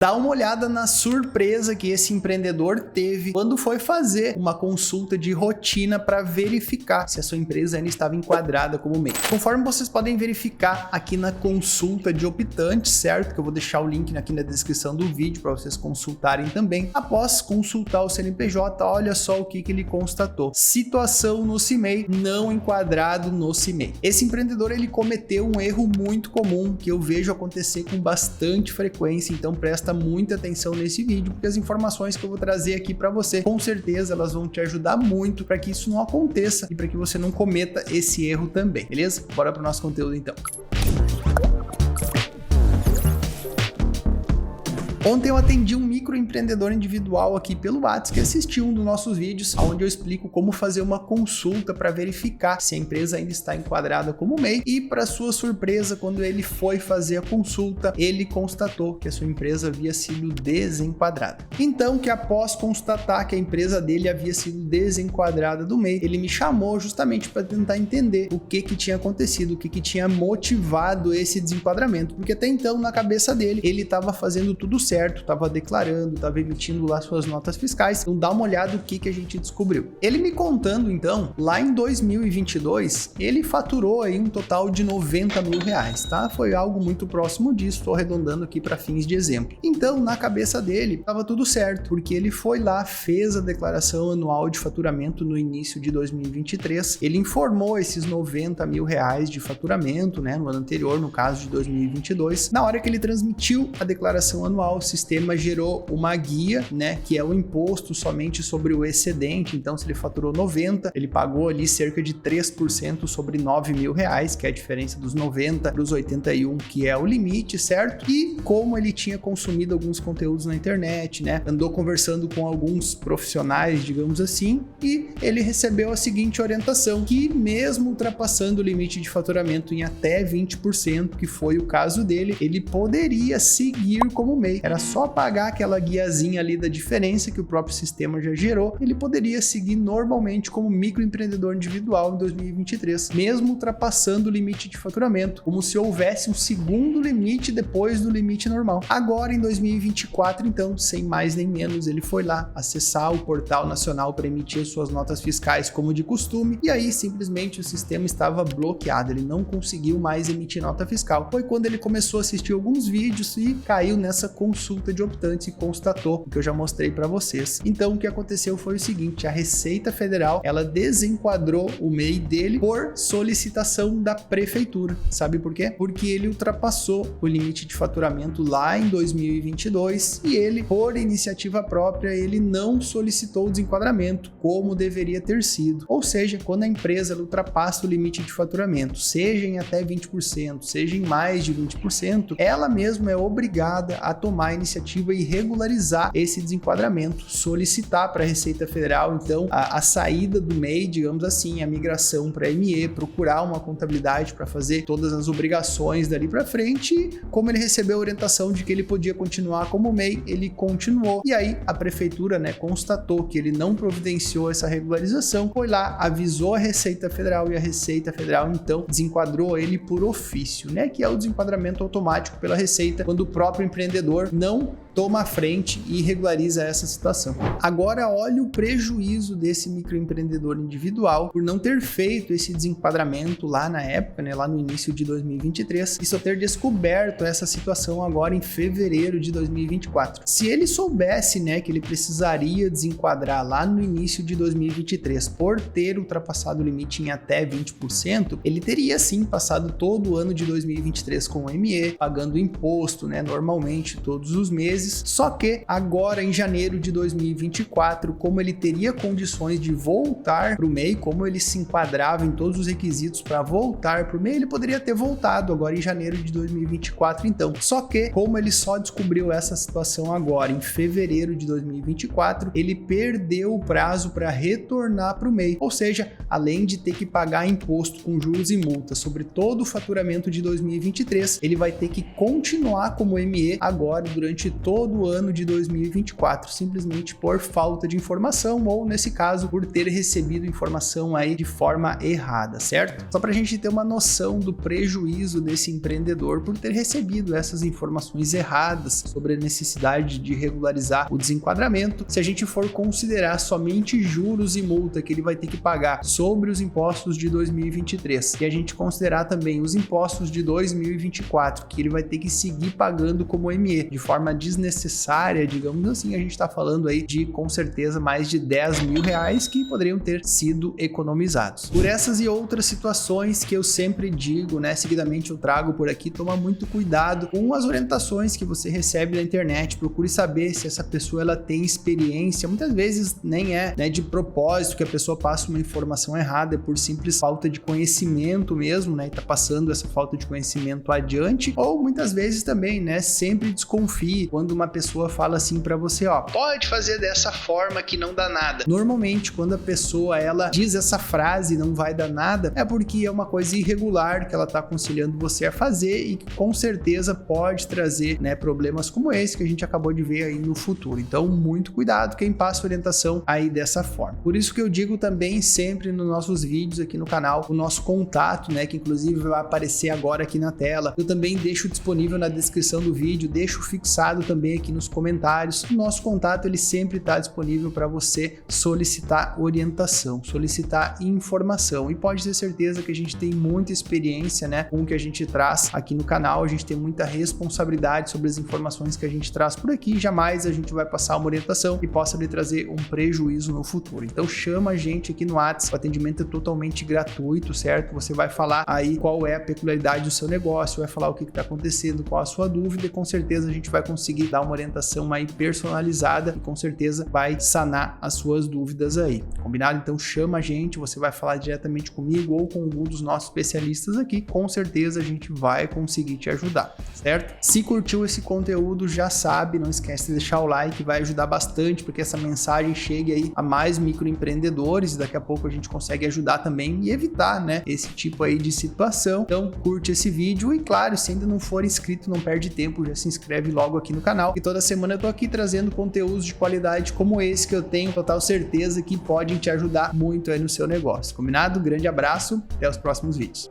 Dá uma olhada na surpresa que esse empreendedor teve quando foi fazer uma consulta de rotina para verificar se a sua empresa ainda estava enquadrada como MEI. Conforme vocês podem verificar aqui na consulta de optantes, certo? Que eu vou deixar o link aqui na descrição do vídeo para vocês consultarem também. Após consultar o CNPJ, olha só o que ele constatou. Situação no CIMEI, não enquadrado no CIMEI. Esse empreendedor ele cometeu um erro muito comum que eu vejo acontecer com bastante frequência, então presta muita atenção nesse vídeo, porque as informações que eu vou trazer aqui para você, com certeza elas vão te ajudar muito para que isso não aconteça e para que você não cometa esse erro também, beleza? Bora para o nosso conteúdo então. Ontem eu atendi um microempreendedor individual aqui pelo WhatsApp que assistiu um dos nossos vídeos, onde eu explico como fazer uma consulta para verificar se a empresa ainda está enquadrada como MEI, e para sua surpresa, quando ele foi fazer a consulta, ele constatou que a sua empresa havia sido desenquadrada. Então, que após constatar que a empresa dele havia sido desenquadrada do MEI, ele me chamou justamente para tentar entender o que tinha acontecido, o que tinha motivado esse desenquadramento, porque até então, na cabeça dele, ele estava fazendo tudo certo, estava declarando, estava emitindo lá suas notas fiscais. Então dá uma olhada o que a gente descobriu. Ele me contando então, lá em 2022, ele faturou aí um total de R$90 mil, tá? Foi algo muito próximo disso, estou arredondando aqui para fins de exemplo. Então, na cabeça dele, estava tudo certo, porque ele foi lá, fez a declaração anual de faturamento no início de 2023, ele informou esses R$90 mil de faturamento, né, no ano anterior, no caso de 2022. Na hora que ele transmitiu a declaração anual, o sistema gerou uma guia, né, que é o imposto somente sobre o excedente. Então, se ele faturou 90, ele pagou ali cerca de 3% sobre R$9 mil, que é a diferença dos 90 para os 81, que é o limite, certo? E como ele tinha consumido alguns conteúdos na internet, né, andou conversando com alguns profissionais, digamos assim, e ele recebeu a seguinte orientação, que mesmo ultrapassando o limite de faturamento em até 20%, que foi o caso dele, ele poderia seguir como MEI. Era só pagar aquela guiazinha ali da diferença que o próprio sistema já gerou, ele poderia seguir normalmente como microempreendedor individual em 2023, mesmo ultrapassando o limite de faturamento, como se houvesse um segundo limite depois do limite normal. Agora, em 2024, então, sem mais nem menos, ele foi lá acessar o portal nacional para emitir suas notas fiscais como de costume, e aí simplesmente o sistema estava bloqueado, ele não conseguiu mais emitir nota fiscal. Foi quando ele começou a assistir alguns vídeos e caiu nessa consulta de optantes e constatou o que eu já mostrei para vocês. Então, o que aconteceu foi o seguinte: a Receita Federal, ela desenquadrou o MEI dele por solicitação da prefeitura. Sabe por quê? Porque ele ultrapassou o limite de faturamento lá em 2022 e ele, por iniciativa própria, ele não solicitou o desenquadramento como deveria ter sido. Ou seja, quando a empresa ultrapassa o limite de faturamento, seja em até 20%, seja em mais de 20%, ela mesma é obrigada a tomar a iniciativa e regularizar esse desenquadramento, solicitar para a Receita Federal, então, a saída do MEI, digamos assim, a migração para ME, procurar uma contabilidade para fazer todas as obrigações dali para frente. E como ele recebeu a orientação de que ele podia continuar como MEI, ele continuou. E aí a prefeitura, né, constatou que ele não providenciou essa regularização, foi lá, avisou a Receita Federal e a Receita Federal, então, desenquadrou ele por ofício, né, que é o desenquadramento automático pela Receita, quando o próprio empreendedor não toma a frente e regulariza essa situação. Agora, olha o prejuízo desse microempreendedor individual por não ter feito esse desenquadramento lá na época, né, lá no início de 2023, e só ter descoberto essa situação agora em fevereiro de 2024. Se ele soubesse, né, que ele precisaria desenquadrar lá no início de 2023 por ter ultrapassado o limite em até 20%, ele teria sim passado todo o ano de 2023 com o ME, pagando imposto, né, normalmente todos os meses. Só que agora, em janeiro de 2024, como ele teria condições de voltar para o MEI, como ele se enquadrava em todos os requisitos para voltar para o MEI, ele poderia ter voltado agora em janeiro de 2024, então. Só que, como ele só descobriu essa situação agora em fevereiro de 2024, ele perdeu o prazo para retornar para o MEI. Ou seja, além de ter que pagar imposto com juros e multas sobre todo o faturamento de 2023, ele vai ter que continuar como ME agora durante todo o ano de 2024, simplesmente por falta de informação ou, nesse caso, por ter recebido informação aí de forma errada, certo? Só para a gente ter uma noção do prejuízo desse empreendedor por ter recebido essas informações erradas sobre a necessidade de regularizar o desenquadramento, se a gente for considerar somente juros e multa que ele vai ter que pagar sobre os impostos de 2023 e a gente considerar também os impostos de 2024 que ele vai ter que seguir pagando como ME de forma desnecessária, digamos assim, a gente está falando aí de com certeza mais de 10 mil reais que poderiam ter sido economizados. Por essas e outras situações que eu sempre digo, né, seguidamente eu trago por aqui, toma muito cuidado com as orientações que você recebe na internet, procure saber se essa pessoa ela tem experiência, muitas vezes nem é, né, de propósito que a pessoa passa uma informação errada, é por simples falta de conhecimento mesmo, né, e tá passando essa falta de conhecimento adiante, ou muitas vezes também, né, sempre desconfie quando uma pessoa fala assim para você, ó, pode fazer dessa forma que não dá nada. Normalmente quando a pessoa ela diz essa frase não vai dar nada, é porque é uma coisa irregular que ela tá aconselhando você a fazer e que com certeza pode trazer, né, problemas como esse que a gente acabou de ver aí no futuro. Então, muito cuidado quem passa orientação aí dessa forma. Por isso que eu digo também sempre nos nossos vídeos aqui no canal, o nosso contato, né, que inclusive vai aparecer agora aqui na tela. Eu também deixo disponível na descrição do vídeo, deixo fixado também aqui nos comentários. O nosso contato, ele sempre está disponível para você solicitar orientação, solicitar informação. E pode ter certeza que a gente tem muita experiência, né, com o que a gente traz aqui no canal. A gente tem muita responsabilidade sobre as informações que a gente traz por aqui. Jamais a gente vai passar uma orientação e possa lhe trazer um prejuízo no futuro. Então chama a gente aqui no WhatsApp, o atendimento é totalmente gratuito, certo? Você vai falar aí qual é a peculiaridade do seu negócio, vai falar o que está acontecendo, qual a sua dúvida e com certeza a gente vai conseguir dar uma orientação aí personalizada e com certeza vai sanar as suas dúvidas aí, combinado? Então chama a gente, você vai falar diretamente comigo ou com algum dos nossos especialistas aqui, com certeza a gente vai conseguir te ajudar, certo? Se curtiu esse conteúdo, já sabe, não esquece de deixar o like, vai ajudar bastante porque essa mensagem chegue aí a mais microempreendedores e daqui a pouco a gente consegue ajudar também e evitar, né, esse tipo aí de situação. Então curte esse vídeo e claro, se ainda não for inscrito, não perde tempo, já se inscreve logo aqui no canal e toda semana eu tô aqui trazendo conteúdos de qualidade como esse que eu tenho total certeza que podem te ajudar muito aí no seu negócio, combinado? Grande abraço, até os próximos vídeos.